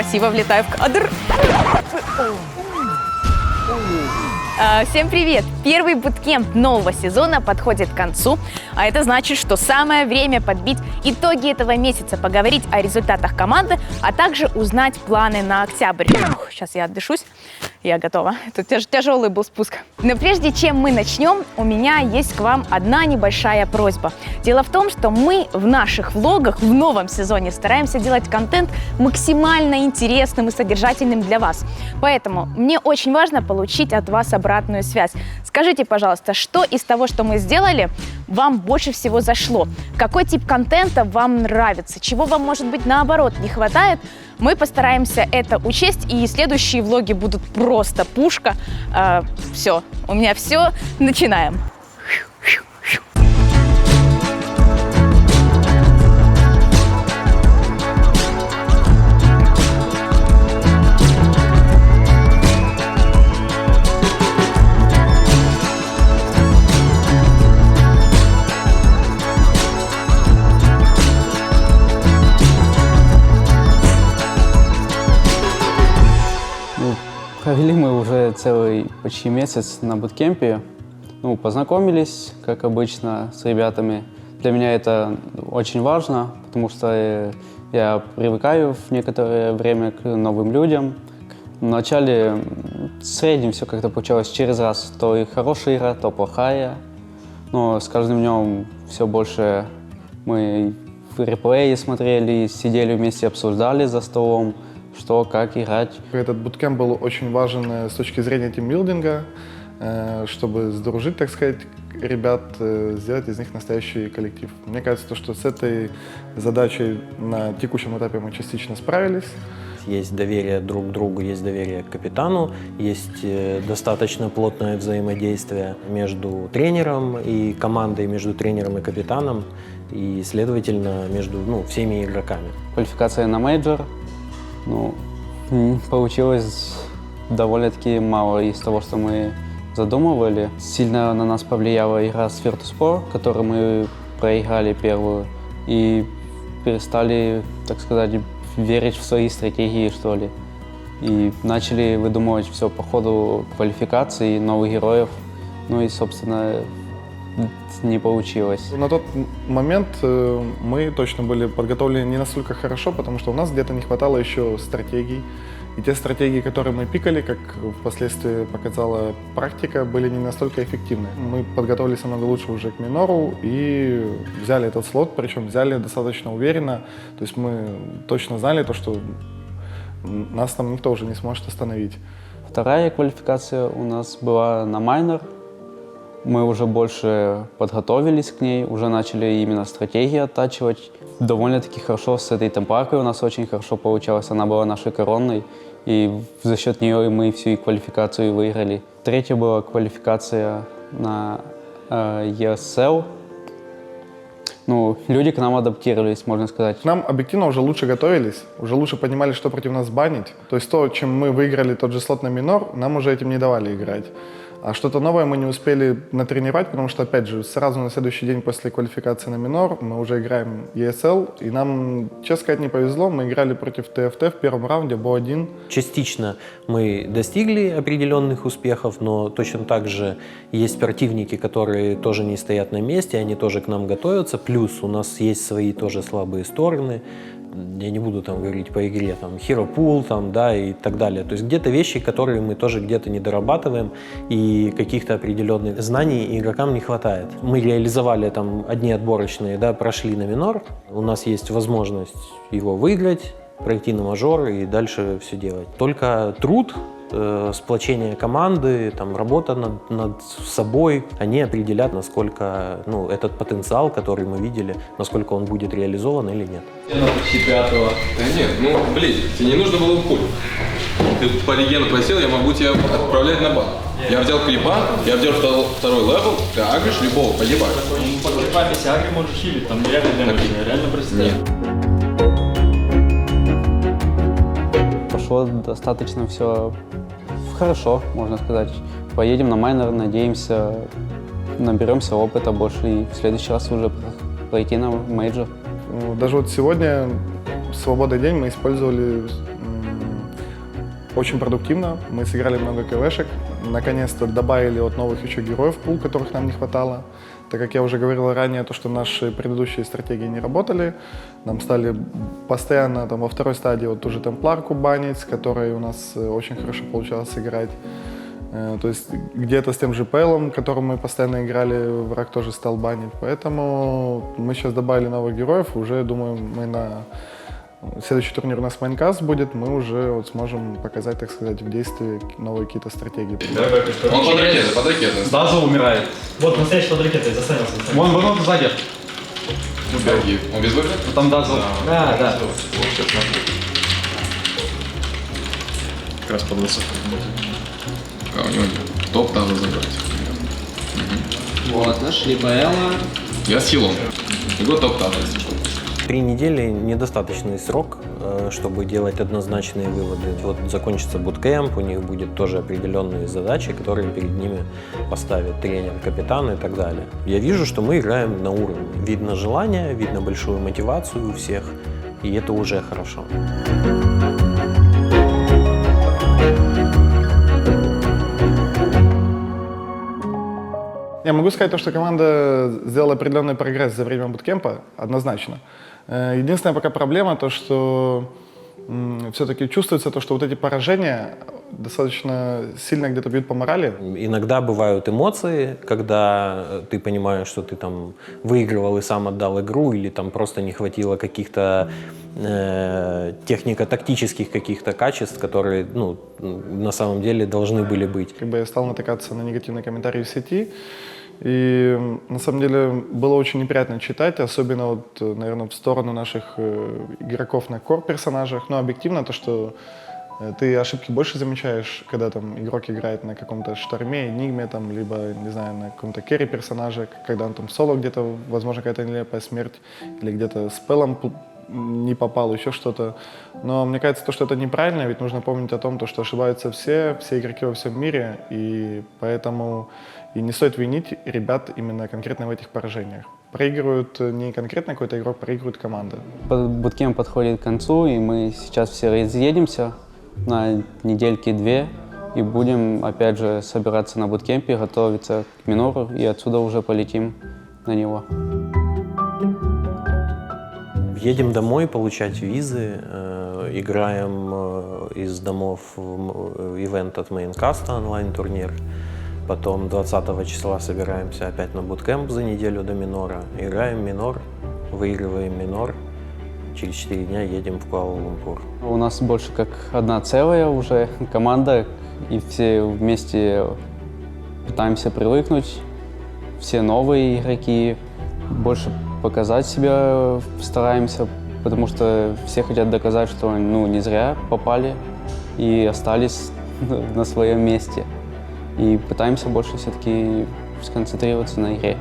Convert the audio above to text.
красиво влетаю в кадр. Всем привет! Первый буткемп нового сезона подходит к концу, а это значит, что самое время подбить итоги этого месяца, поговорить о результатах команды, а также узнать планы на октябрь. Сейчас я отдышусь, я готова. Тут тяжелый был спуск. Но прежде чем мы начнем, у меня есть к вам одна небольшая просьба. Дело в том, что мы в наших влогах в новом сезоне стараемся делать контент максимально интересным и содержательным для вас. Поэтому мне очень важно получить от вас обратную связь. Скажите, пожалуйста, что из того, что мы сделали, вам больше всего зашло? Какой тип контента вам нравится? Чего вам, может быть, наоборот не хватает? Мы постараемся это учесть, и следующие влоги будут просто пушка. Все, у меня все. Начинаем. Провели мы уже целый почти месяц на буткемпе. Познакомились, как обычно, с ребятами. Для меня это очень важно, потому что я привыкаю в некоторое время к новым людям. Вначале в среднем все как-то получалось через раз. То и хорошая игра, то плохая. Но с каждым днем все больше мы в реплее смотрели, сидели вместе, обсуждали за столом, что, как играть. Этот буткемп был очень важен с точки зрения тимбилдинга, чтобы сдружить, так сказать, ребят, сделать из них настоящий коллектив. Мне кажется, что с этой задачей на текущем этапе мы частично справились. Есть доверие друг к другу, есть доверие к капитану, есть достаточно плотное взаимодействие между тренером и командой, между тренером и капитаном, и, следовательно, между всеми игроками. Квалификация на мейджор. Получилось довольно-таки мало из того, что мы задумывали. Сильно на нас повлияла игра с Virtus.pro, которую мы проиграли первую, и перестали, так сказать, верить в свои стратегии, что ли. И начали выдумывать все по ходу квалификации, новых героев. И, собственно, не получилось. На тот момент мы точно были подготовлены не настолько хорошо, потому что у нас где-то не хватало еще стратегий. И те стратегии, которые мы пикали, как впоследствии показала практика, были не настолько эффективны. Мы подготовились намного лучше уже к минору и взяли этот слот, причем взяли достаточно уверенно. То есть мы точно знали то, что нас там никто уже не сможет остановить. Вторая квалификация у нас была на майнер. Мы уже больше подготовились к ней, уже начали именно стратегии оттачивать. Довольно-таки хорошо с этой темпларкой у нас очень хорошо получалось. Она была нашей коронной, и за счет нее мы всю и квалификацию выиграли. Третья была квалификация на ESL. Люди к нам адаптировались, можно сказать. К нам объективно уже лучше готовились, уже лучше понимали, что против нас банить. То есть то, чем мы выиграли тот же слот на минор, нам уже этим не давали играть. А что-то новое мы не успели натренировать, потому что, опять же, сразу на следующий день после квалификации на минор мы уже играем ESL. И нам, честно сказать, не повезло. Мы играли против ТФТ в первом раунде, Бо-1. Частично мы достигли определенных успехов, но точно так же есть противники, которые тоже не стоят на месте, они тоже к нам готовятся. Плюс у нас есть свои тоже слабые стороны. Я не буду там говорить по игре, Hero Pool, и так далее. То есть где-то вещи, которые мы тоже где-то не дорабатываем, и каких-то определенных знаний игрокам не хватает. Мы реализовали одни отборочные, прошли на минор. У нас есть возможность его выиграть, пройти на мажор и дальше все делать. Только труд, сплочение команды, работа над собой, они определят, насколько этот потенциал, который мы видели, насколько он будет реализован или нет. Пятого. Да нет, тебе не нужно было пуль. Ты по регену просил, я могу тебя отправлять на бан. Я взял клипа, я взял второй левел, ты агришь любого, погибаешь. По клипам, если агри можешь хилить, там реально дэмэдж, реально простите. Пошло достаточно все хорошо, можно сказать. Поедем на майнер, надеемся, наберемся опыта больше и в следующий раз уже пройти на мейджор. Даже вот сегодня, свободный день, мы использовали очень продуктивно. Мы сыграли много КВшек. Наконец-то добавили вот новых еще героев в пул, которых нам не хватало. Так как я уже говорил ранее, то, что наши предыдущие стратегии не работали, нам стали постоянно там, во второй стадии вот ту же темпларку банить, с которой у нас очень хорошо получалось играть. То есть где-то с тем же Пэлом, которым мы постоянно играли, враг тоже стал банить. Поэтому мы сейчас добавили новых героев. Уже, думаю, мы на следующий турнир у нас Майнкаст будет, мы уже вот сможем показать, так сказать, в действии новые какие-то стратегии. Он под ракетой. Даза умирает. Вот настоящий под ракетой, застанется. Вон сзади. Убеги. Он без выхода? Там Даза. Да, да. Как раз под высокой. У него топ Даза забрать. Вот, нашли Бэлла. Я с хилом. Его топ Даза, если что. 3 недели – недостаточный срок, чтобы делать однозначные выводы. Вот закончится буткэмп, у них будут тоже определенные задачи, которые перед ними поставит тренер, капитан и так далее. Я вижу, что мы играем на уровне. Видно желание, видно большую мотивацию у всех, и это уже хорошо. Я могу сказать, что команда сделала определенный прогресс за время буткемпа, однозначно. Единственная пока проблема, то что все-таки чувствуется то, что вот эти поражения достаточно сильно где-то бьют по морали. Иногда бывают эмоции, когда ты понимаешь, что ты там выигрывал и сам отдал игру, или там просто не хватило каких-то технико-тактических каких-то качеств, которые на самом деле должны были быть. Как бы я стал натыкаться на негативные комментарии в сети, и на самом деле было очень неприятно читать, особенно вот, наверное, в сторону наших игроков на кор-персонажах. Но объективно то, что ты ошибки больше замечаешь, когда там игрок играет на каком-то шторме, энигме, там, либо, не знаю, на каком-то керри-персонаже, когда он там соло где-то, возможно, какая-то нелепая смерть, или где-то с пэлом не попал, еще что-то. Но мне кажется, то, что это неправильно, ведь нужно помнить о том, что ошибаются все игроки во всем мире, и поэтому и не стоит винить ребят именно конкретно в этих поражениях. Проигрывают не конкретно какой-то игрок, проигрывает команда. Буткемп подходит к концу, и мы сейчас все разъедемся на недельки-две, и будем опять же собираться на буткемпе, готовиться к минору, и отсюда уже полетим на него. Едем домой получать визы, играем из домов в ивент от Майнкаста, онлайн-турнир. Потом 20 числа собираемся опять на буткемп за неделю до минора. Играем минор, выигрываем минор. Через 4 дня едем в Куала-Лумпур. У нас больше как одна целая уже команда, и все вместе пытаемся привыкнуть. Все новые игроки, больше показать себя стараемся, потому что все хотят доказать, что не зря попали и остались на своем месте. И пытаемся больше все-таки сконцентрироваться на игре.